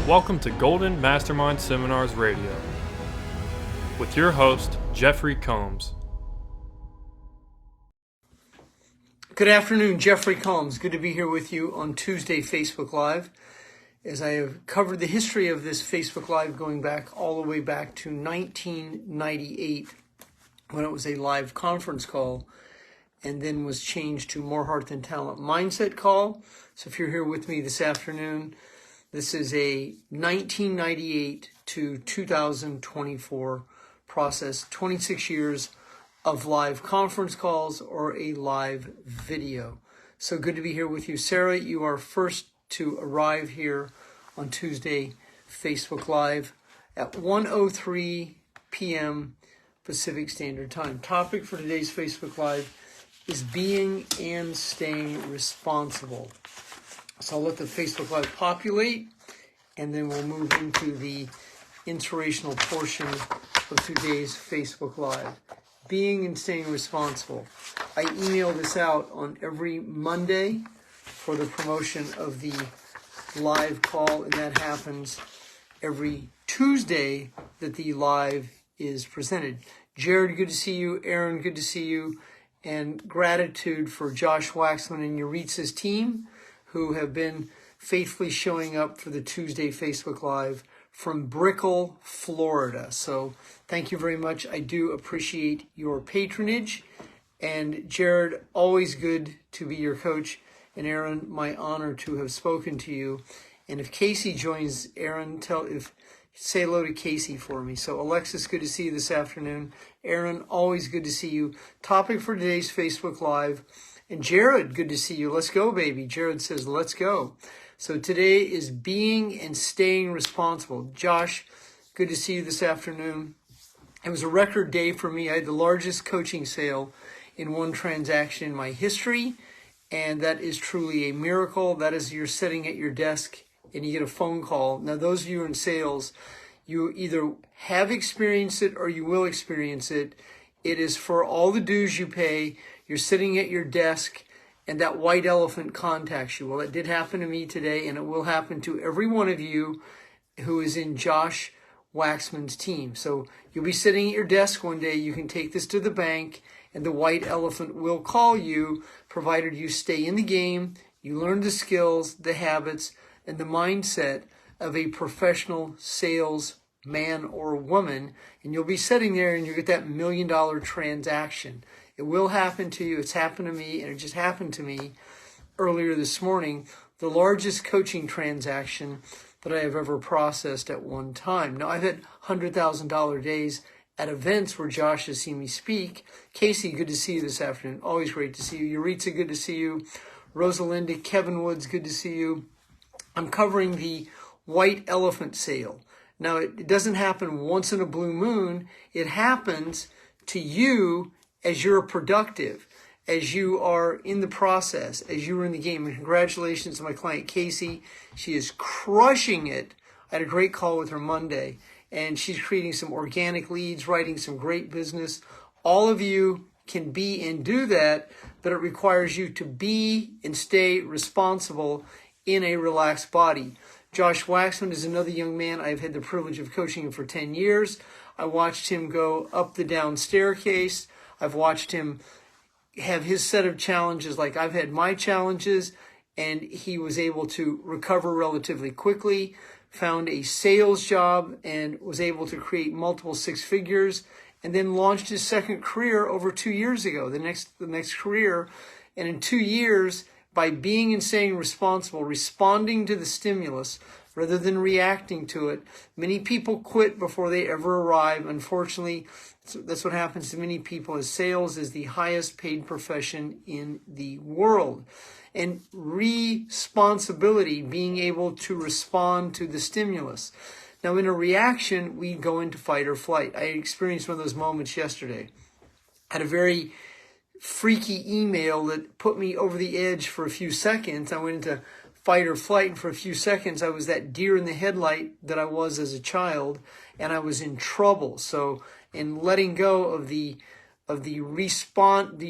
Welcome to Golden Mastermind Seminars Radio with your host, Jeffery Combs. Good afternoon, Jeffery Combs. Good to be here with you on Tuesday Facebook Live, as I have covered the history of this Facebook Live going back all the way back to 1998, when it was a live conference call and then was changed to More Heart Than Talent Mindset call. So if you're here with me this afternoon, this is a 1998 to 2024 process, 26 years of live conference calls or a live video. So good to be here with you. Sarah, you are first to arrive here on Tuesday Facebook Live at 1:03 p.m. Pacific Standard Time. Topic for today's Facebook Live is being and staying responsible. So I'll let the Facebook Live populate, and then we'll move into the inspirational portion of today's Facebook Live. Being and staying responsible. I email this out on every Monday for the promotion of the live call, and that happens every Tuesday that the live is presented. Jared, good to see you. Aaron, good to see you. And gratitude for Josh Waxman and Yuritsa's team, who have been faithfully showing up for the Tuesday Facebook Live from Brickell, Florida. So thank you very much. I do appreciate your patronage. And Jared, always good to be your coach. And Aaron, my honor to have spoken to you. And if Casey joins, Aaron, say hello to Casey for me. So Alexis, good to see you this afternoon. Aaron, always good to see you. Topic for today's Facebook Live. And Jared, good to see you. Let's go, baby. Jared says, let's go. So today is being and staying responsible. Josh, good to see you this afternoon. It was a record day for me. I had the largest coaching sale in one transaction in my history, and that is truly a miracle. That is, you're sitting at your desk and you get a phone call. Now, those of you in sales, you either have experienced it or you will experience it. It is for all the dues you pay. You're sitting at your desk and that white elephant contacts you. Well, it did happen to me today, and it will happen to every one of you who is in Josh Waxman's team. So you'll be sitting at your desk one day. You can take this to the bank, and the white elephant will call you, provided you stay in the game, you learn the skills, the habits, and the mindset of a professional sales man or woman, and you'll be sitting there and you get that $1 million transaction. It will happen to you. It's happened to me, and it just happened to me earlier this morning, the largest coaching transaction that I have ever processed at one time. Now, I've had $100,000 days at events where Josh has seen me speak. Casey, good to see you this afternoon. Always great to see you. Yuritsa, good to see you. Rosalinda, Kevin Woods, good to see you. I'm covering the white elephant sale. Now, it doesn't happen once in a blue moon. It happens to you as you're productive, as you are in the process, as you are in the game. And congratulations to my client, Casey. She is crushing it. I had a great call with her Monday, and she's creating some organic leads, writing some great business. All of you can be and do that, but it requires you to be and stay responsible in a relaxed body. Josh Waxman is another young man. I've had the privilege of coaching him for 10 years. I watched him go up the down staircase. I've watched him have his set of challenges like I've had my challenges, and he was able to recover relatively quickly, found a sales job, and was able to create multiple six figures, and then launched his second career over 2 years ago, the next career. And in 2 years, by being and staying responsible, responding to the stimulus rather than reacting to it, many people quit before they ever arrive. Unfortunately, that's what happens to many people, as sales is the highest paid profession in the world. And responsibility, being able to respond to the stimulus. Now, in a reaction, we go into fight or flight. I experienced one of those moments yesterday. I had a very freaky email that put me over the edge for a few seconds. I went into fight or flight, and for a few seconds I was that deer in the headlight that I was as a child, and I was in trouble. So in letting go of the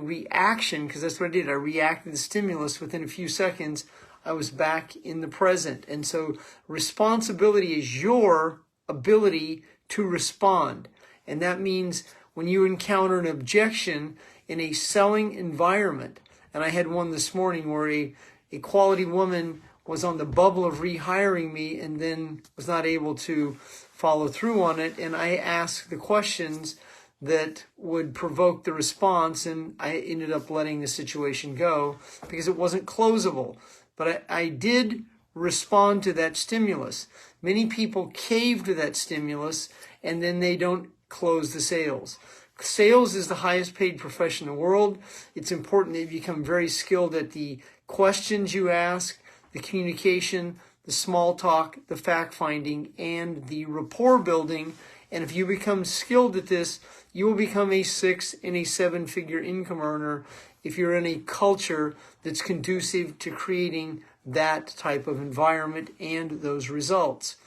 reaction, because that's what I did. I reacted to the stimulus. Within a few seconds, I was back in the present. And so responsibility is your ability to respond. And that means when you encounter an objection in a selling environment, and I had one this morning where a quality woman was on the bubble of rehiring me and then was not able to follow through on it. And I asked the questions that would provoke the response, and I ended up letting the situation go because it wasn't closable. But I did respond to that stimulus. Many people cave to that stimulus and then they don't close the sales. Sales is the highest paid profession in the world. It's important that you become very skilled at the questions you ask, the communication, the small talk, the fact finding, and the rapport building. And if you become skilled at this, you will become a 6 and a 7-figure income earner if you're in a culture that's conducive to creating that type of environment and those results.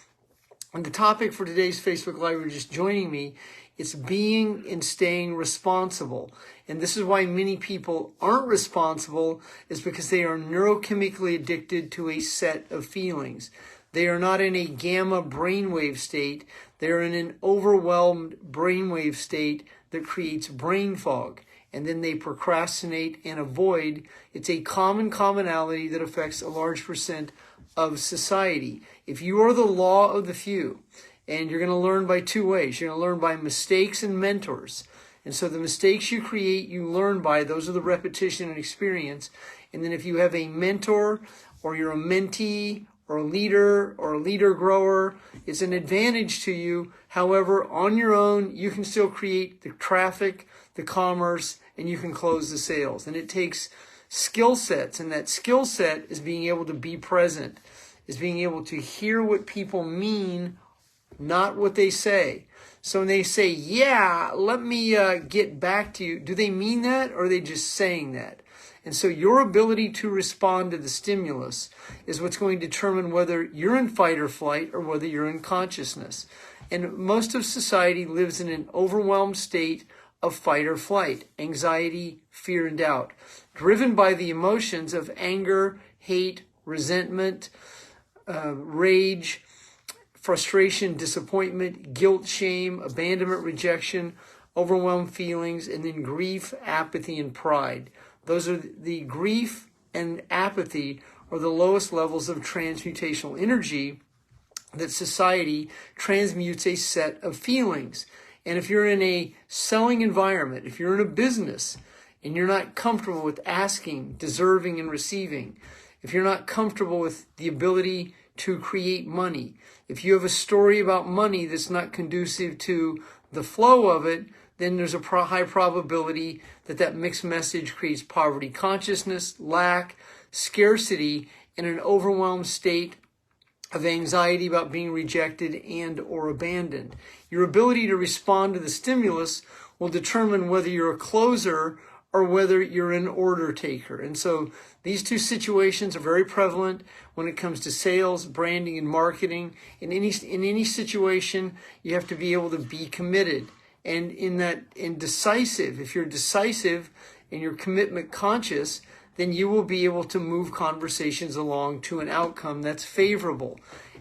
And the topic for today's Facebook Live, you're just joining me, it's being and staying responsible. And this is why many people aren't responsible, is because they are neurochemically addicted to a set of feelings. They are not in a gamma brainwave state. They're in an overwhelmed brainwave state that creates brain fog. And then they procrastinate and avoid. It's a commonality that affects a large percent of society. If you are the law of the few, and you're going to learn by two ways. You're going to learn by mistakes and mentors. And so the mistakes you create, you learn by. Those are the repetition and experience. And then if you have a mentor or you're a mentee or a leader grower, it's an advantage to you. However, on your own, you can still create the traffic, the commerce, and you can close the sales. And it takes skill sets. And that skill set is being able to be present, is being able to hear what people mean, not what they say. So when they say, yeah, let me get back to you, do they mean that or are they just saying that? And so your ability to respond to the stimulus is what's going to determine whether you're in fight or flight or whether you're in consciousness. And most of society lives in an overwhelmed state of fight or flight, anxiety, fear, and doubt, driven by the emotions of anger, hate, resentment, rage, frustration, disappointment, guilt, shame, abandonment, rejection, overwhelmed feelings, and then grief, apathy, and pride. Those are the grief and apathy are the lowest levels of transmutational energy that society transmutes a set of feelings. And if you're in a selling environment, if you're in a business and you're not comfortable with asking, deserving, and receiving, if you're not comfortable with the ability to create money, if you have a story about money that's not conducive to the flow of it, then there's a high probability that that mixed message creates poverty consciousness, lack, scarcity, and an overwhelmed state of anxiety about being rejected and or abandoned. Your ability to respond to the stimulus will determine whether you're a closer or whether you're an order taker. And so these two situations are very prevalent when it comes to sales, branding, and marketing. In any situation, you have to be able to be committed. And in decisive, if you're decisive and you're commitment conscious, then you will be able to move conversations along to an outcome that's favorable.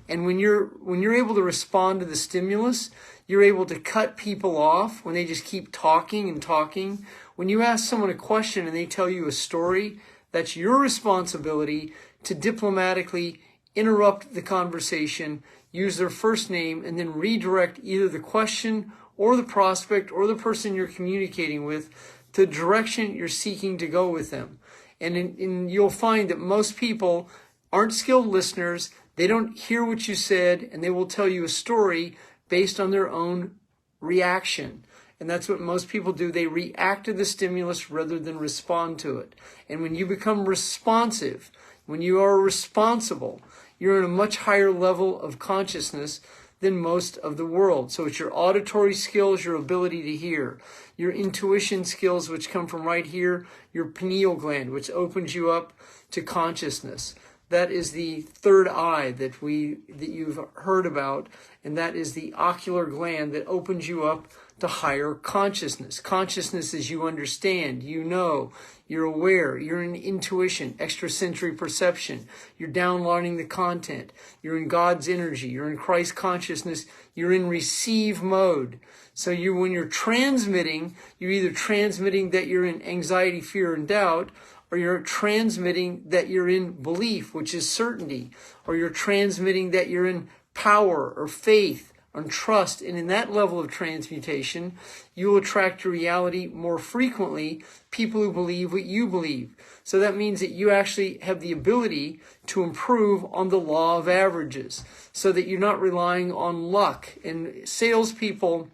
And when you're able to respond to the stimulus, you're able to cut people off when they just keep talking and talking. When you ask someone a question and they tell you a story, that's your responsibility to diplomatically interrupt the conversation, use their first name, and then redirect either the question or the prospect or the person you're communicating with to the direction you're seeking to go with them. And you'll find that most people aren't skilled listeners. They don't hear what you said, and they will tell you a story based on their own reaction. And that's what most people do. They react to the stimulus rather than respond to it. And when you become responsive, when you are responsible, you're in a much higher level of consciousness than most of the world. So it's your auditory skills, your ability to hear, your intuition skills, which come from right here, your pineal gland, which opens you up to consciousness. That is the third eye that you've heard about, and that is the ocular gland that opens you up to higher consciousness. Consciousness is you understand, you know, you're aware, you're in intuition, extrasensory perception, you're downloading the content, you're in God's energy, you're in Christ consciousness, you're in receive mode. So when you're transmitting, you're either transmitting that you're in anxiety, fear, and doubt, or you're transmitting that you're in belief, which is certainty, or you're transmitting that you're in power or faith and trust. And in that level of transmutation, you will attract to reality more frequently people who believe what you believe. So that means that you actually have the ability to improve on the law of averages so that you're not relying on luck. And salespeople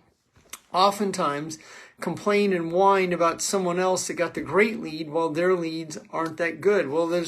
oftentimes complain and whine about someone else that got the great lead while their leads aren't that good. Well,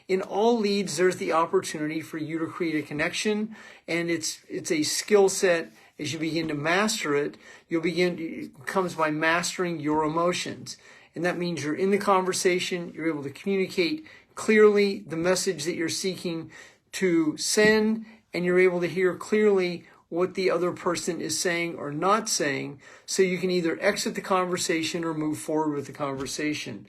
in all leads, there's the opportunity for you to create a connection, and it's a skill set. As you begin to master it, it comes by mastering your emotions. And that means you're in the conversation, you're able to communicate clearly the message that you're seeking to send, and you're able to hear clearly what the other person is saying or not saying, so you can either exit the conversation or move forward with the conversation.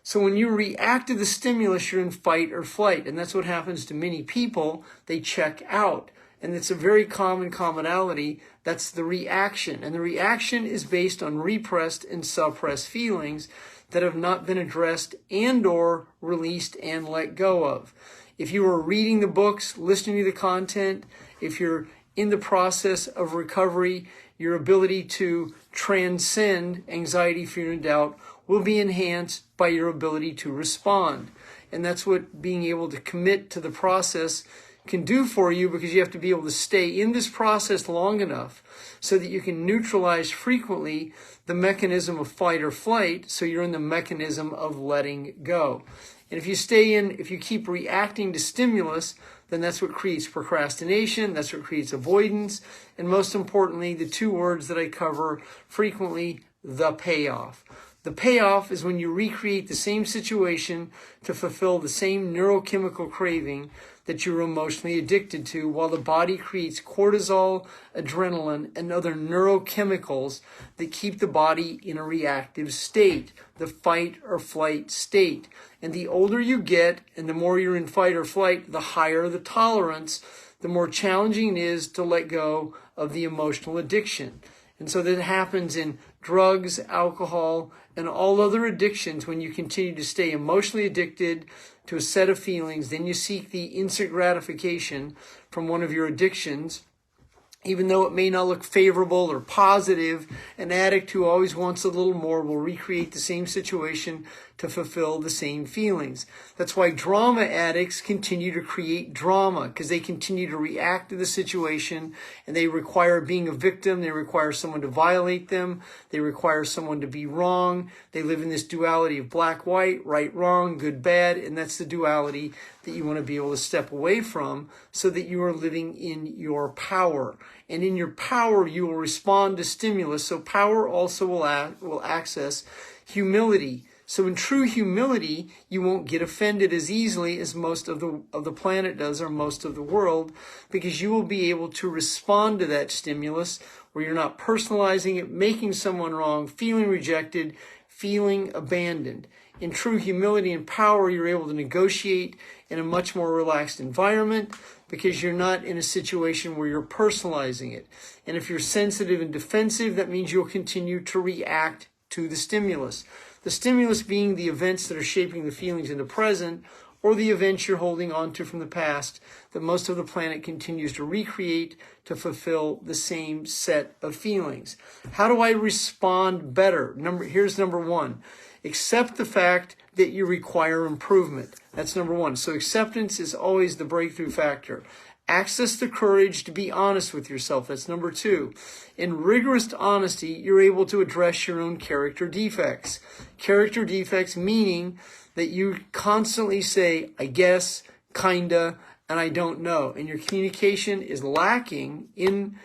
So when you react to the stimulus, you're in fight or flight, and that's what happens to many people. They check out, and it's a very common commonality. That's the reaction, and the reaction is based on repressed and suppressed feelings that have not been addressed and or released and let go of. If you are reading the books, listening to the content, if you're in the process of recovery, your ability to transcend anxiety, fear, and doubt will be enhanced by your ability to respond. And that's what being able to commit to the process can do for you, because you have to be able to stay in this process long enough so that you can neutralize frequently the mechanism of fight or flight, so you're in the mechanism of letting go. And if you keep reacting to stimulus, then that's what creates procrastination, that's what creates avoidance, and most importantly, the two words that I cover frequently, the payoff. The payoff is when you recreate the same situation to fulfill the same neurochemical craving that you're emotionally addicted to, while the body creates cortisol, adrenaline, and other neurochemicals that keep the body in a reactive state, the fight or flight state. And the older you get and the more you're in fight or flight, the higher the tolerance, the more challenging it is to let go of the emotional addiction. And so that happens in drugs, alcohol, and all other addictions. When you continue to stay emotionally addicted to a set of feelings, then you seek the instant gratification from one of your addictions, even though it may not look favorable or positive. An addict who always wants a little more will recreate the same situation to fulfill the same feelings. That's why drama addicts continue to create drama, because they continue to react to the situation, and they require being a victim. They require someone to violate them. They require someone to be wrong. They live in this duality of black, white, right, wrong, good, bad, and that's the duality that you want to be able to step away from, so that you are living in your power. And in your power, you will respond to stimulus. So power also will access humility. So in true humility, you won't get offended as easily as most of the planet does, or most of the world, because you will be able to respond to that stimulus where you're not personalizing it, making someone wrong, feeling rejected, feeling abandoned. In true humility and power, you're able to negotiate in a much more relaxed environment, because you're not in a situation where you're personalizing it. And if you're sensitive and defensive, that means you'll continue to react to the stimulus. The stimulus being the events that are shaping the feelings in the present, or the events you're holding on to from the past that most of the planet continues to recreate to fulfill the same set of feelings. How do I respond better? Here's number one. Accept the fact that you require improvement. That's number one. So acceptance is always the breakthrough factor. Access the courage to be honest with yourself. That's number two. In rigorous honesty, you're able to address your own character defects. Character defects meaning that you constantly say, I guess, kinda, and I don't know. And your communication is lacking in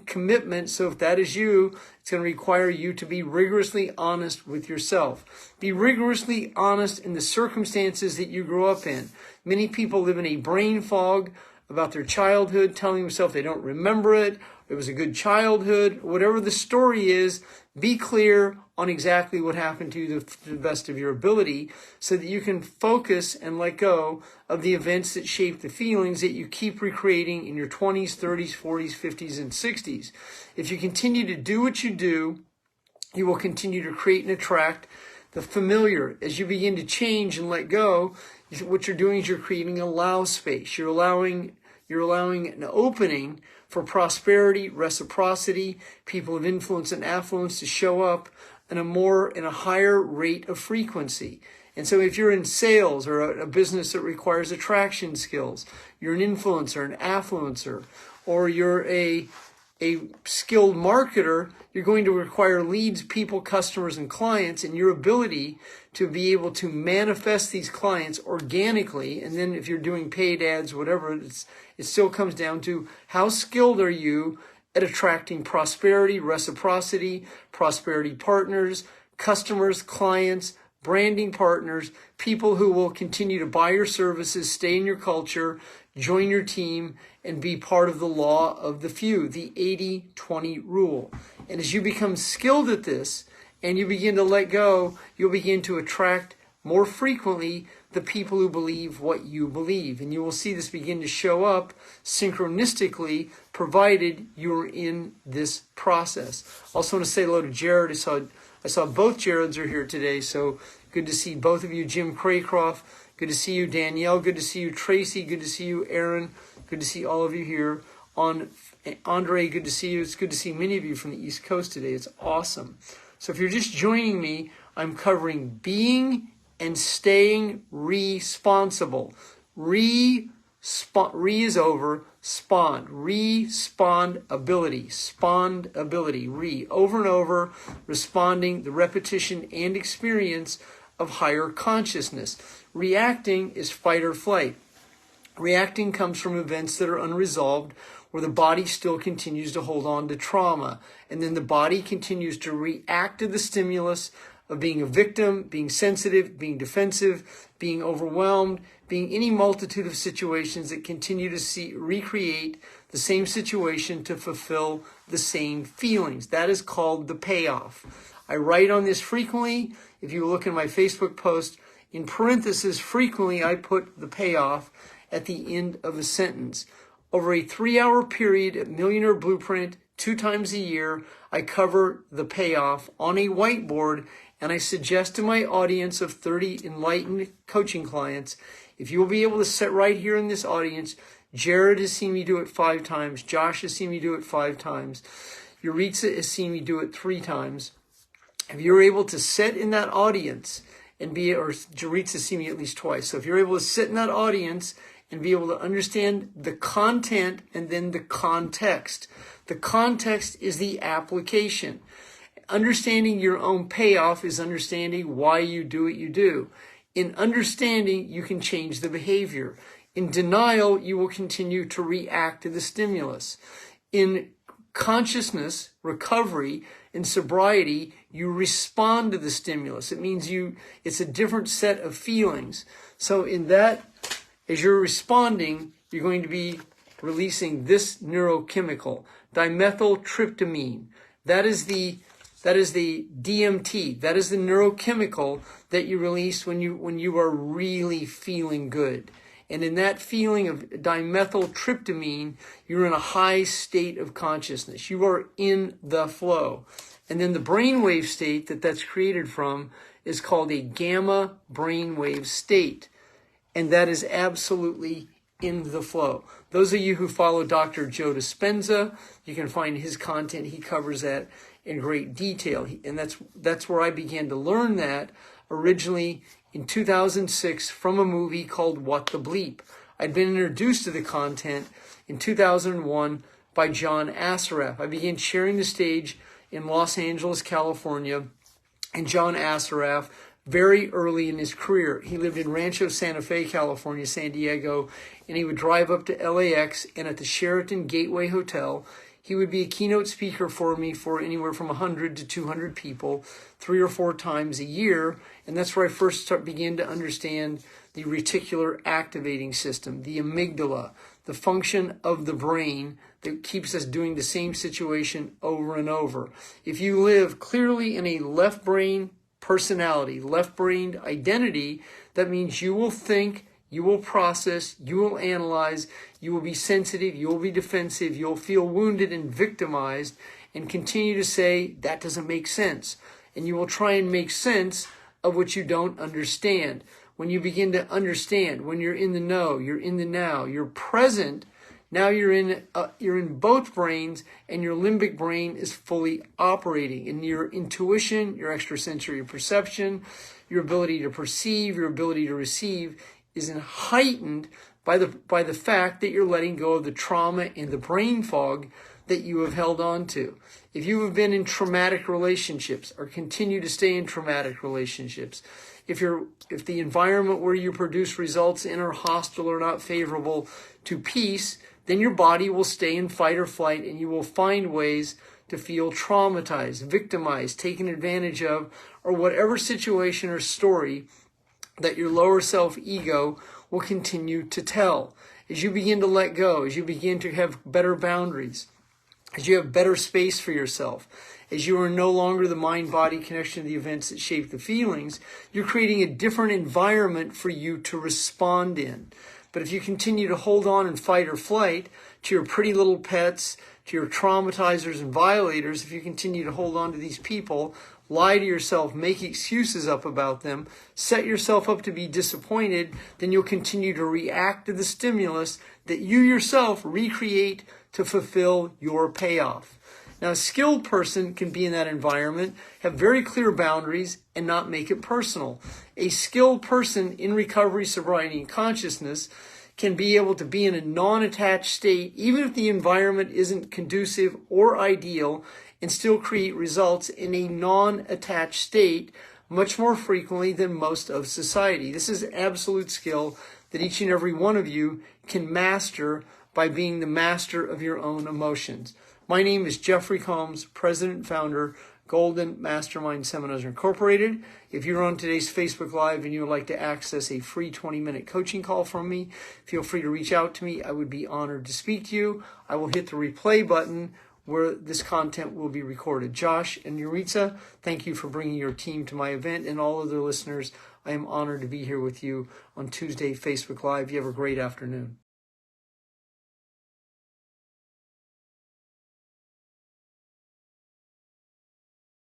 commitment. So if that is you, it's going to require you to be rigorously honest with yourself. Be rigorously honest in the circumstances that you grew up in. Many people live in a brain fog about their childhood, telling themselves they don't remember it, it was a good childhood, whatever the story is, be clear on exactly what happened to you to the best of your ability so that you can focus and let go of the events that shape the feelings that you keep recreating in your 20s, 30s, 40s, 50s, and 60s. If you continue to do what you do, you will continue to create and attract the familiar. As you begin to change and let go, what you're doing is you're creating a allow space. You're allowing an opening for prosperity, reciprocity, people of influence and affluence to show up in a higher rate of frequency. And so if you're in sales or a business that requires attraction skills, you're an influencer, an affluencer, or you're a skilled marketer, you're going to require leads, people, customers, and clients, and your ability to be able to manifest these clients organically. And then if you're doing paid ads, whatever, it still comes down to how skilled are you at attracting prosperity, reciprocity, prosperity partners, customers, clients, branding partners, people who will continue to buy your services, stay in your culture, join your team, and be part of the law of the few, the 80-20 rule. And as you become skilled at this and you begin to let go, you'll begin to attract more frequently the people who believe what you believe. And you will see this begin to show up synchronistically, provided you're in this process. Also want to say hello to Jared. I saw both Jareds are here today, so good to see both of you. Jim Craycroft, good to see you. Danielle, good to see you. Tracy, good to see you. Aaron, good to see all of you here. Andre, good to see you. It's good to see many of you from the East Coast today. It's awesome. So if you're just joining me, I'm covering being and staying responsible. Re is over, spondability, over and over, responding, the repetition and experience of higher consciousness. Reacting is fight or flight. Reacting comes from events that are unresolved, where the body still continues to hold on to trauma, and then the body continues to react to the stimulus of being a victim, being sensitive, being defensive, being overwhelmed, being any multitude of situations that continue to recreate the same situation to fulfill the same feelings. That is called the payoff. I write on this frequently. If you look in my Facebook post, in parentheses, frequently I put the payoff at the end of a sentence. Over a 3-hour period at Millionaire Blueprint, 2 times a year, I cover the payoff on a whiteboard, and I suggest to my audience of 30 enlightened coaching clients, if you will be able to sit right here in this audience, Jared has seen me do it 5 times, Josh has seen me do it 5 times, Yuritsa has seen me do it 3 times. If you're able to sit in that audience and Yuritsa has seen me at least twice, so if you're able to sit in that audience and be able to understand the content and then the context. The context is the application. Understanding your own payoff is understanding why you do what you do. In understanding, you can change the behavior. In denial, you will continue to react to the stimulus. In consciousness, recovery, and sobriety, you respond to the stimulus. It means it's a different set of feelings. So in that, as you're responding, you're going to be releasing this neurochemical, dimethyltryptamine. That is the DMT. That is the neurochemical that you release when you are really feeling good. And in that feeling of dimethyltryptamine, you're in a high state of consciousness. You are in the flow. And then the brainwave state that's created from is called a gamma brainwave state. And that is absolutely in the flow. Those of you who follow Dr. Joe Dispenza, you can find his content. He covers that in great detail. And that's where I began to learn that originally in 2006 from a movie called What the Bleep. I'd been introduced to the content in 2001 by John Assaraf. I began sharing the stage in Los Angeles, California, and John Assaraf, very early in his career, he lived in Rancho Santa Fe, California, San Diego, and he would drive up to LAX, and at the Sheraton Gateway Hotel, he would be a keynote speaker for me for anywhere from 100 to 200 people 3 or 4 times a year. And that's where I first began to understand the reticular activating system, the amygdala, the function of the brain that keeps us doing the same situation over and over. If you live clearly in a left brain personality, left-brained identity, that means you will think, you will process, you will analyze, you will be sensitive, you will be defensive, you'll feel wounded and victimized and continue to say, that doesn't make sense. And you will try and make sense of what you don't understand. When you begin to understand, when you're in the know, you're in the now, you're present. Now you're in both brains, and your limbic brain is fully operating. And your intuition, your extrasensory perception, your ability to perceive, your ability to receive is heightened by the fact that you're letting go of the trauma and the brain fog that you have held on to. If you have been in traumatic relationships or continue to stay in traumatic relationships, if the environment where you produce results in are hostile or not favorable to peace, then your body will stay in fight or flight, and you will find ways to feel traumatized, victimized, taken advantage of, or whatever situation or story that your lower self ego will continue to tell. As you begin to let go, as you begin to have better boundaries, as you have better space for yourself, as you are no longer the mind-body connection to the events that shape the feelings, you're creating a different environment for you to respond in. But if you continue to hold on in fight or flight to your pretty little pets, to your traumatizers and violators, if you continue to hold on to these people, lie to yourself, make excuses up about them, set yourself up to be disappointed, then you'll continue to react to the stimulus that you yourself recreate to fulfill your payoff. Now, a skilled person can be in that environment, have very clear boundaries, and not make it personal. A skilled person in recovery, sobriety, and consciousness can be able to be in a non-attached state, even if the environment isn't conducive or ideal, and still create results in a non-attached state much more frequently than most of society. This is an absolute skill that each and every one of you can master by being the master of your own emotions. My name is Jeffery Combs, President and Founder, Golden Mastermind Seminars Incorporated. If you're on today's Facebook Live and you would like to access a free 20-minute coaching call from me, feel free to reach out to me. I would be honored to speak to you. I will hit the replay button where this content will be recorded. Josh and Yuritsa, thank you for bringing your team to my event, and all other listeners, I am honored to be here with you on Tuesday Facebook Live. You have a great afternoon.